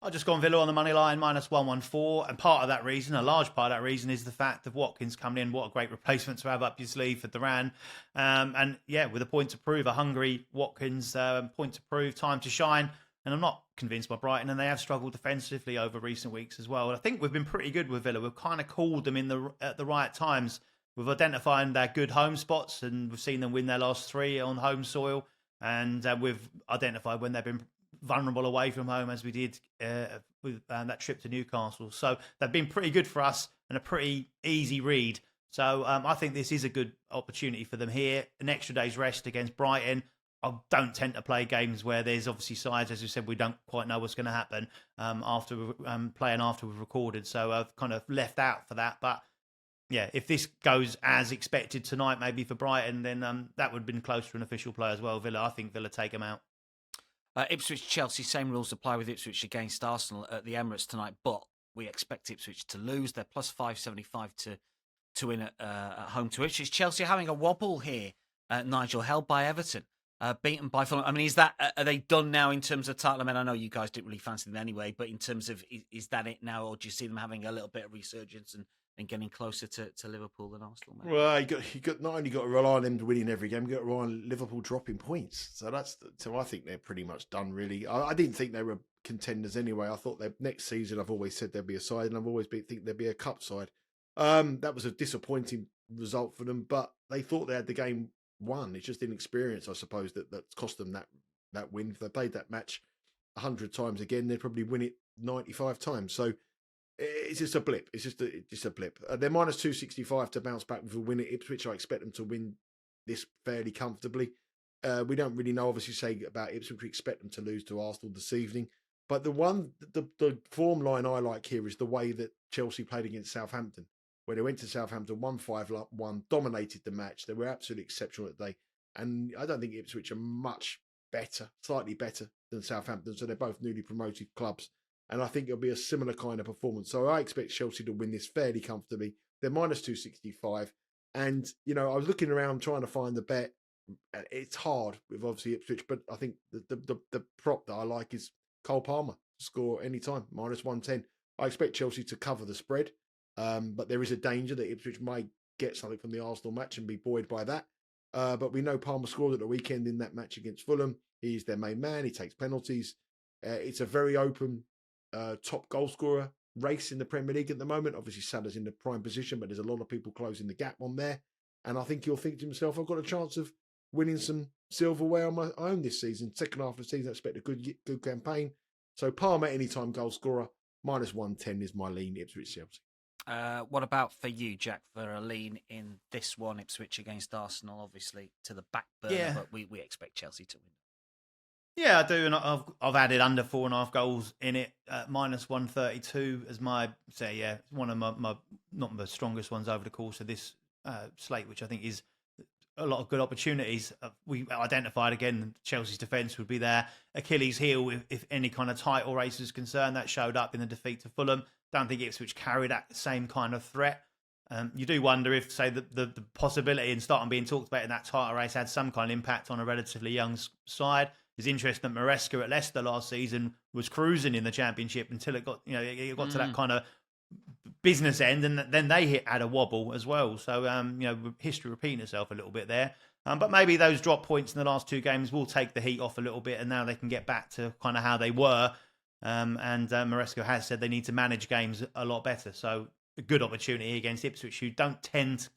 Speaker 3: I've just gone Villa on the money line, minus 114. And part of that reason, a large part of that reason, is the fact of Watkins coming in. What a great replacement to have up your sleeve for Duran. And yeah, with a point to prove, a hungry Watkins, point to prove, time to shine. And I'm not convinced by Brighton, and they have struggled defensively over recent weeks as well. And I think we've been pretty good with Villa. We've kind of called them at the right times. We've identified their good home spots, and we've seen them win their last 3 on home soil. And we've identified when they've been vulnerable away from home, as we did with that trip to Newcastle. So they've been pretty good for us and a pretty easy read. So I think this is a good opportunity for them here. An extra day's rest against Brighton. I don't tend to play games where there's obviously sides, as we said, we don't quite know what's going to happen after we've recorded. So I've kind of left out for that. But yeah, if this goes as expected tonight, maybe for Brighton, then that would have been close to an official play as well. Villa, I think Villa take them out.
Speaker 1: Ipswich, Chelsea, same rules apply with Ipswich against Arsenal at the Emirates tonight, but we expect Ipswich to lose. They're plus 575 to win at home to Ipswich. Chelsea having a wobble here, Nigel, held by Everton. Beaten by Fulham. I mean, are they done now in terms of title? I mean, I know you guys didn't really fancy them anyway, but in terms of, is that it now, or do you see them having a little bit of resurgence and getting closer to Liverpool than Arsenal? Maybe?
Speaker 2: Well, you got not only got to rely on them to winning every game, you got to rely on Liverpool dropping points. So I think they're pretty much done, really. I didn't think they were contenders anyway. I thought that next season, I've always said there'd be a side, and I've always think there'd be a cup side. That was a disappointing result for them, but they thought they had the game won. It's just inexperience, I suppose, that cost them that win. If they played that match 100 times again, they'd probably win it 95 times. So it's just a blip. It's just a blip. They're minus 265 to bounce back with a win at Ipswich. I expect them to win this fairly comfortably. We don't really know, obviously, say about Ipswich. We expect them to lose to Arsenal this evening. But the form line I like here is the way that Chelsea played against Southampton, where they went to Southampton, 1-5-1, dominated the match. They were absolutely exceptional that day. And I don't think Ipswich are much better, slightly better than Southampton. So they're both newly promoted clubs. And I think it'll be a similar kind of performance. So I expect Chelsea to win this fairly comfortably. They're minus 265. And, I was looking around trying to find the bet. It's hard with obviously Ipswich, but I think the prop that I like is Cole Palmer to score anytime, minus 110. I expect Chelsea to cover the spread, but there is a danger that Ipswich might get something from the Arsenal match and be buoyed by that. But we know Palmer scored at the weekend in that match against Fulham. He's their main man. He takes penalties. It's a very open top goal scorer race in the Premier League at the moment. Obviously, Salah's in the prime position, but there's a lot of people closing the gap on there. And I think he'll think to himself, I've got a chance of winning some silverware on my own this season. Second half of the season, I expect a good campaign. So Palmer, anytime goal scorer, minus 110 is my lean, Ipswich Chelsea.
Speaker 1: What about for you, Jack, for a lean in this one, Ipswich against Arsenal, obviously to the back burner, but we expect Chelsea to win.
Speaker 3: Yeah, I do, and I've added under 4.5 goals in it, minus 132 as my one of my not the strongest ones over the course of this slate, which I think is a lot of good opportunities. We identified again Chelsea's defence would be their Achilles heel if any kind of title race is concerned. That showed up in the defeat to Fulham. Don't think Ipswich carried that same kind of threat. You do wonder if, say, the possibility and starting being talked about in that title race had some kind of impact on a relatively young side. It's interesting that Maresca at Leicester last season was cruising in the Championship until it got to that kind of business end, and then they had a wobble as well. So history repeating itself a little bit there. But maybe those drop points in the last two games will take the heat off a little bit, and now they can get back to kind of how they were. And Maresca has said they need to manage games a lot better. So a good opportunity against Ipswich, who don't tend to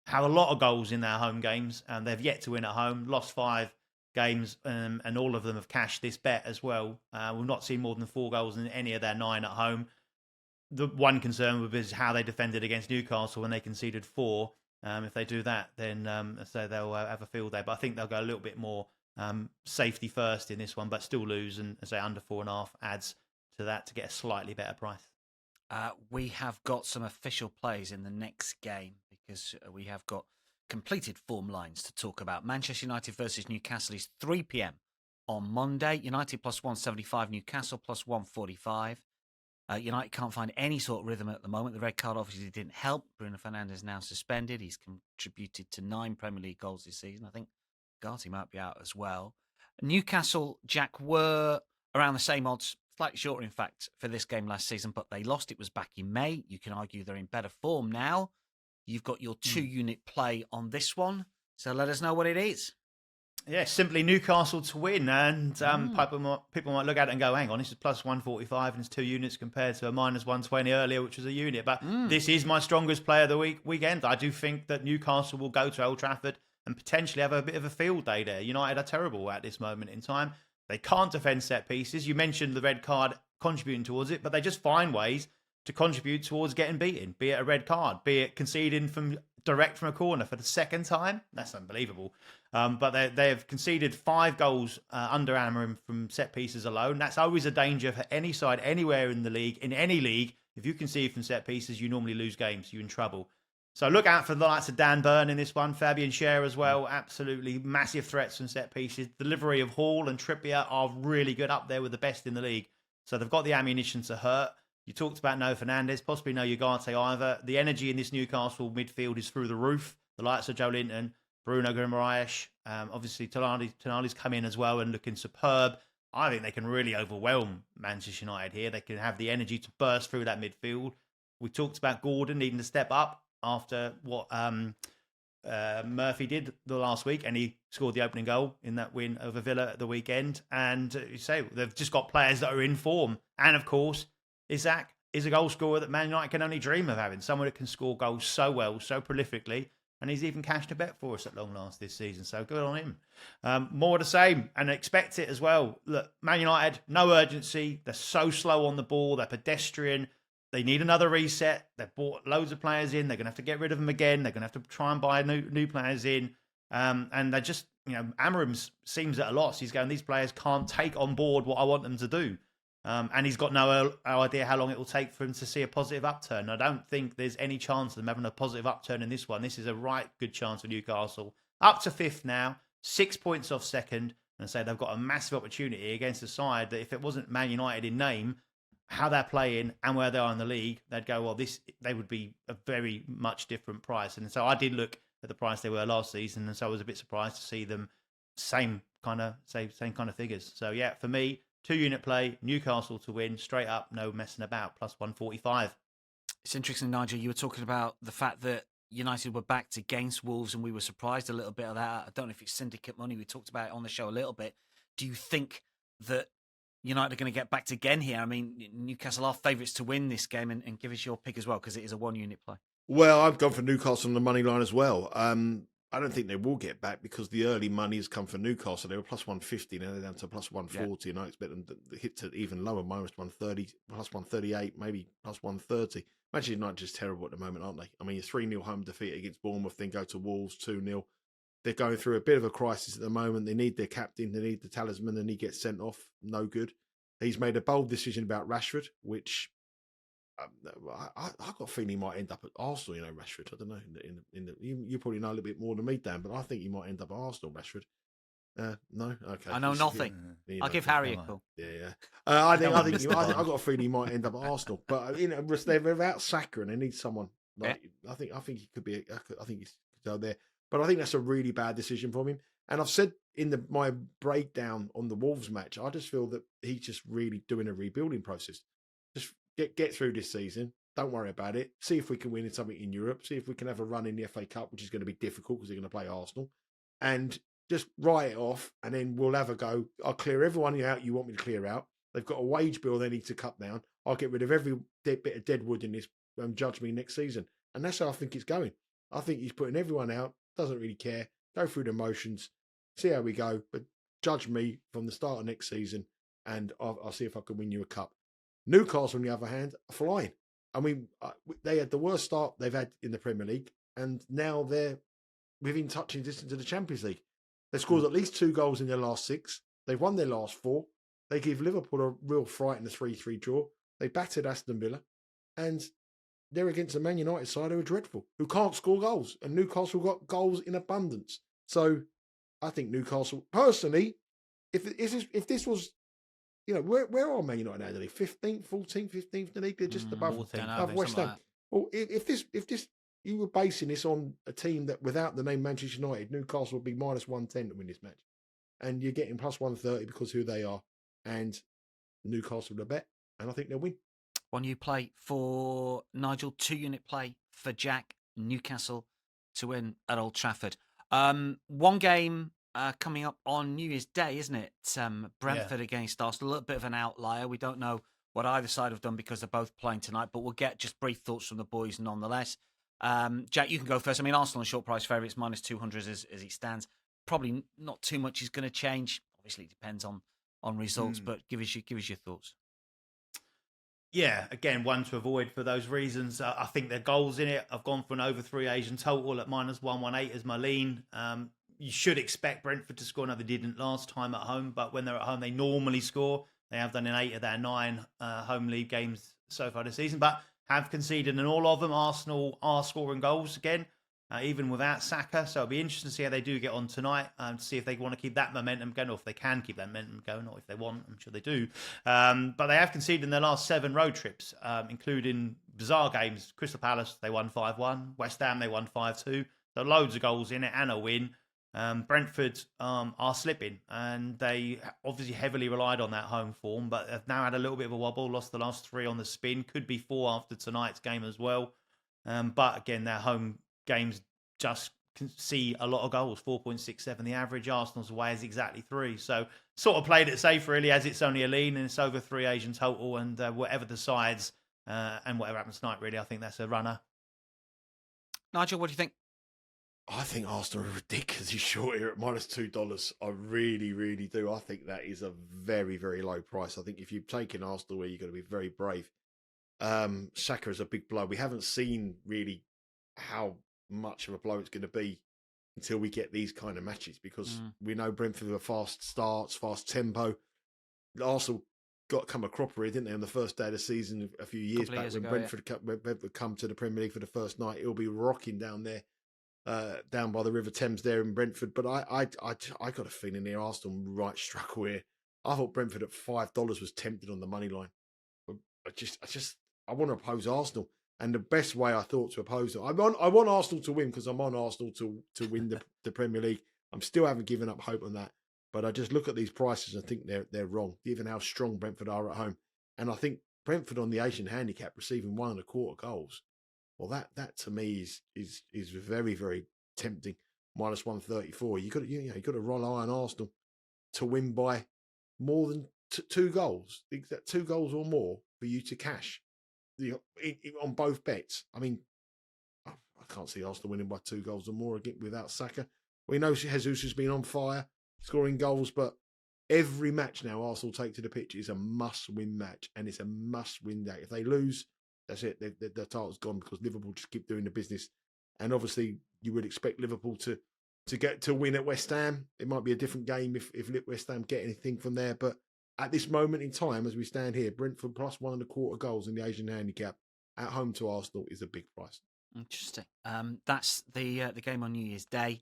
Speaker 3: have a lot of goals in their home games, and they've yet to win at home. Lost 5 games, and all of them have cashed this bet as well. We've not seen more than 4 goals in any of their 9 at home. The one concern would be how they defended against Newcastle when they conceded 4. If they do that, then so they'll have a field day. But I think they'll go a little bit more safety first in this one, but still lose, and say under 4.5 adds to that to get a slightly better price.
Speaker 1: We have got some official plays in the next game because we have got completed form lines to talk about. Manchester United versus Newcastle is 3 p.m. on Monday. United plus 175, Newcastle plus 145. United can't find any sort of rhythm at the moment. The red card obviously didn't help. Bruno Fernandes now suspended. He's contributed to 9 Premier League goals this season. I think Garty might be out as well. Newcastle, Jack, were around the same odds, slightly shorter, in fact, for this game last season, but they lost. It was back in May. You can argue they're in better form now. You've got your 2-unit play on this one. So let us know what it is.
Speaker 3: Yeah, simply Newcastle to win. And people might look at it and go, hang on, this is plus 145 and it's 2 units compared to a minus 120 earlier, which was a unit. But this is my strongest play of the weekend. I do think that Newcastle will go to Old Trafford and potentially have a bit of a field day there. United are terrible at this moment in time. They can't defend set pieces. You mentioned the red card contributing towards it, but they just find ways to contribute towards getting beaten, be it a red card, be it conceding direct from a corner for the second time. That's unbelievable. But they have conceded 5 goals under Amorim from set pieces alone. That's always a danger for any side anywhere in the league. In any league, if you concede from set pieces, you normally lose games. You're in trouble. So look out for the likes of Dan Burn in this one. Fabian Schär as well. Absolutely massive threats from set pieces. Delivery of Hall and Trippier are really good, up there with the best in the league. So they've got the ammunition to hurt. You talked about no Fernandes, possibly no Ugarte either. The energy in this Newcastle midfield is through the roof. The likes of Joe Linton, Bruno Guimaraes, obviously Tonali's come in as well and looking superb. I think they can really overwhelm Manchester United here. They can have the energy to burst through that midfield. We talked about Gordon needing to step up after what Murphy did the last week, and he scored the opening goal in that win over Villa at the weekend. And you say they've just got players that are in form. And of course, Isaac is a goal scorer that Man United can only dream of having. Someone that can score goals so well, so prolifically. And he's even cashed a bet for us at long last this season. So good on him. More of the same, and expect it as well. Look, Man United, no urgency. They're so slow on the ball. They're pedestrian. They need another reset. They've bought loads of players in. They're going to have to get rid of them again. They're going to have to try and buy new players in. And they just, Amorim seems at a loss. He's going, these players can't take on board what I want them to do. And he's got no idea how long it will take for him to see a positive upturn. I don't think there's any chance of them having a positive upturn in this one. This is a right good chance for Newcastle. Up to 5th now, 6 points off 2nd. And say they've got a massive opportunity against a side that if it wasn't Man United in name, how they're playing and where they are in the league, they'd go, well, they would be a very much different price. And so I did look at the price they were last season, and so I was a bit surprised to see them same kind of figures. So yeah, for me, 2-unit play, Newcastle to win, straight up, no messing about, plus 145.
Speaker 1: It's interesting, Nigel. You were talking about the fact that United were backed against Wolves, and we were surprised a little bit of that. I don't know if it's syndicate money. We talked about it on the show a little bit. Do you think that United are going to get backed again here? I mean, Newcastle are favourites to win this game, and give us your pick as well, because it is a 1-unit play.
Speaker 2: Well, I've gone for Newcastle on the money line as well. I don't think they will get back because the early money has come for Newcastle. They were plus 150, now they're down to plus 140, and I expect them to hit to even lower, minus 130, plus 138, maybe plus 130. Manchester United just terrible at the moment, aren't they? I mean, you're 3-0 home defeat against Bournemouth, then go to Wolves 2-0. They're going through a bit of a crisis at the moment. They need their captain, they need the talisman, and he gets sent off. No good. He's made a bold decision about Rashford, which I got a feeling he might end up at Arsenal. Rashford. I don't know. You probably know a little bit more than me, Dan, but I think he might end up at Arsenal. Rashford. No, okay.
Speaker 1: I know nothing. I'll give Harry a call.
Speaker 2: Yeah. I got a feeling he might end up at Arsenal, but they're without Saka, and they need someone. I think he could be. I think he could go there, but I think that's a really bad decision from him. And I've said in my breakdown on the Wolves match, I just feel that he's just really doing a rebuilding process. Just get through this season. Don't worry about it. See if we can win something in Europe. See if we can have a run in the FA Cup, which is going to be difficult because they're going to play Arsenal. And just write it off, and then we'll have a go. I'll clear everyone out you want me to clear out. They've got a wage bill they need to cut down. I'll get rid of every bit of dead wood in this and judge me next season. And that's how I think it's going. I think he's putting everyone out, doesn't really care, go through the motions, see how we go, but judge me from the start of next season, and I'll see if I can win you a cup. Newcastle, on the other hand, are flying. I mean, they had the worst start they've had in the Premier League, and now they're within touching distance of the Champions League. They've scored at least 2 goals in their last 6. They've won their last 4. They give Liverpool a real fright in the 3-3 draw. They battered Aston Villa, and they're against a Man United side who are dreadful, who can't score goals, and Newcastle got goals in abundance. So I think Newcastle, personally, if this was, where are Man United now in the league? 15th, 14th, 15th in the league? They're just above West Ham. Well, if this you were basing this on a team that without the name Manchester United, Newcastle would be minus 110 to win this match. And you're getting plus 130 because who they are. And Newcastle will bet, and I think they'll win.
Speaker 1: 1-unit play for Nigel, 2-unit play for Jack, Newcastle to win at Old Trafford. One game coming up on New Year's Day, isn't it? Brentford against Arsenal, a little bit of an outlier. We don't know what either side have done because they're both playing tonight, but we'll get just brief thoughts from the boys nonetheless. Jack, you can go first. I mean, Arsenal are short price favourites, minus 200 as it stands. Probably not too much is going to change. Obviously, it depends on results, but give us your thoughts.
Speaker 3: Yeah, again, one to avoid for those reasons. I think their goals in it. I've gone for an over 3 Asian total at minus 118 as my lean. You should expect Brentford to score. No, they didn't last time at home, but when they're at home, they normally score. They have done in 8 of their 9 home league games so far this season, but have conceded in all of them. Arsenal are scoring goals again, even without Saka. So it'll be interesting to see how they do get on tonight to see if they want to keep that momentum going, or if they can keep that momentum going, or if they want. I'm sure they do. But they have conceded in their last 7 road trips, including bizarre games. Crystal Palace, they won 5-1. West Ham, they won 5-2. So loads of goals in it and a win. Brentford are slipping, and they obviously heavily relied on that home form, but have now had a little bit of a wobble, lost the last 3 on the spin, could be 4 after tonight's game as well. But again, their home games just can see a lot of goals, 4.67 the average. Arsenal's away is exactly 3. So sort of played it safe really, as it's only a lean and it's over 3 Asian total, and whatever the sides and whatever happens tonight, really, I think that's a runner.
Speaker 1: Nigel, what do you think?
Speaker 2: I think Arsenal are ridiculously short here at minus $2. I really, really do. I think that is a very, very low price. I think if you've taken Arsenal where, you've got to be very brave. Saka is a big blow. We haven't seen really how much of a blow it's going to be until we get these kind of matches, because we know Brentford are fast starts, fast tempo. Arsenal got come a cropper here, didn't they, on the first day of the season a few years back when Brentford come to the Premier League for the first night. It'll be rocking down there. Down by the River Thames there in Brentford, but I got a feeling here Arsenal right struggle here. I thought Brentford at $5 was tempted on the money line. I want to oppose Arsenal. And the best way I thought to oppose them, I want Arsenal to win because I'm on Arsenal to win the Premier League. I'm still haven't given up hope on that. But I just look at these prices and think they're wrong, given how strong Brentford are at home. And I think Brentford on the Asian handicap receiving 1.25 goals. Well, that to me is very, very tempting. Minus 134. You got to rely on Arsenal to win by more than 2 goals. 2 goals or more for you to cash on both bets. I mean, I can't see Arsenal winning by 2 goals or more again without Saka. We know Jesus has been on fire, scoring goals, but every match now Arsenal take to the pitch is a must-win match, and it's a must-win day. If they lose, that's it. The title's gone because Liverpool just keep doing the business. And obviously, you would expect Liverpool to get to win at West Ham. It might be a different game if West Ham get anything from there, but at this moment in time, as we stand here, Brentford plus 1.25 goals in the Asian handicap at home to Arsenal is a big price.
Speaker 1: Interesting. That's the game on New Year's Day.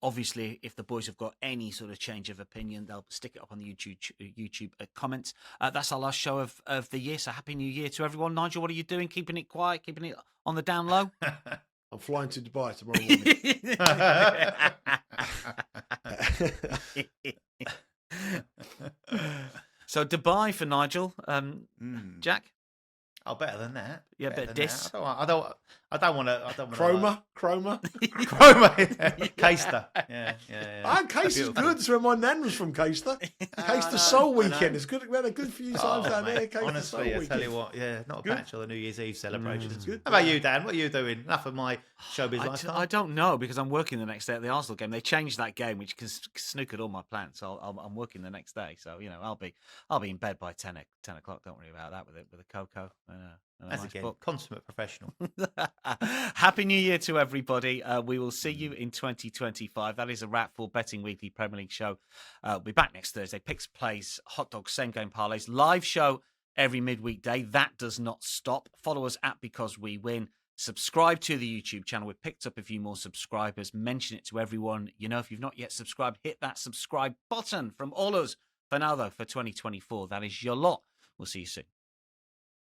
Speaker 1: Obviously, if the boys have got any sort of change of opinion, they'll stick it up on the YouTube comments. That's our last show of the year. So happy New Year to everyone. Nigel, what are you doing? Keeping it quiet, keeping it on the down low?
Speaker 2: I'm flying to Dubai tomorrow morning.
Speaker 1: So Dubai for Nigel. Jack?
Speaker 3: Oh, better than that.
Speaker 1: Yeah, better dis.
Speaker 3: I don't want to.
Speaker 2: Chroma.
Speaker 3: Caister. Yeah.
Speaker 2: Caister's good. So my nan was from Caister. Caister Soul Weekend. It's good. We had a good few times down there.
Speaker 3: Honestly, I tell you what. Yeah, not a patch on the New Year's Eve celebrations. How about you, Dan? What are you doing? Enough of my showbiz lifestyle.
Speaker 1: I don't know because I'm working the next day at the Arsenal game. They changed that game, which snookered all my plans. So I'm working the next day. So I'll be in bed by 10 o'clock. Don't worry about that with a cocoa.
Speaker 3: As nice again, consummate professional.
Speaker 1: Happy New Year to everybody. We will see you in 2025. That is a wrap for Betting Weekly Premier League show. We'll be back next Thursday. Picks, plays, hot dogs, same game parlays. Live show every midweek day. That does not stop. Follow us at Because We Win. Subscribe to the YouTube channel. We've picked up a few more subscribers. Mention it to everyone. If you've not yet subscribed, hit that subscribe button from all us. For now, though, for 2024, that is your lot. We'll see you soon.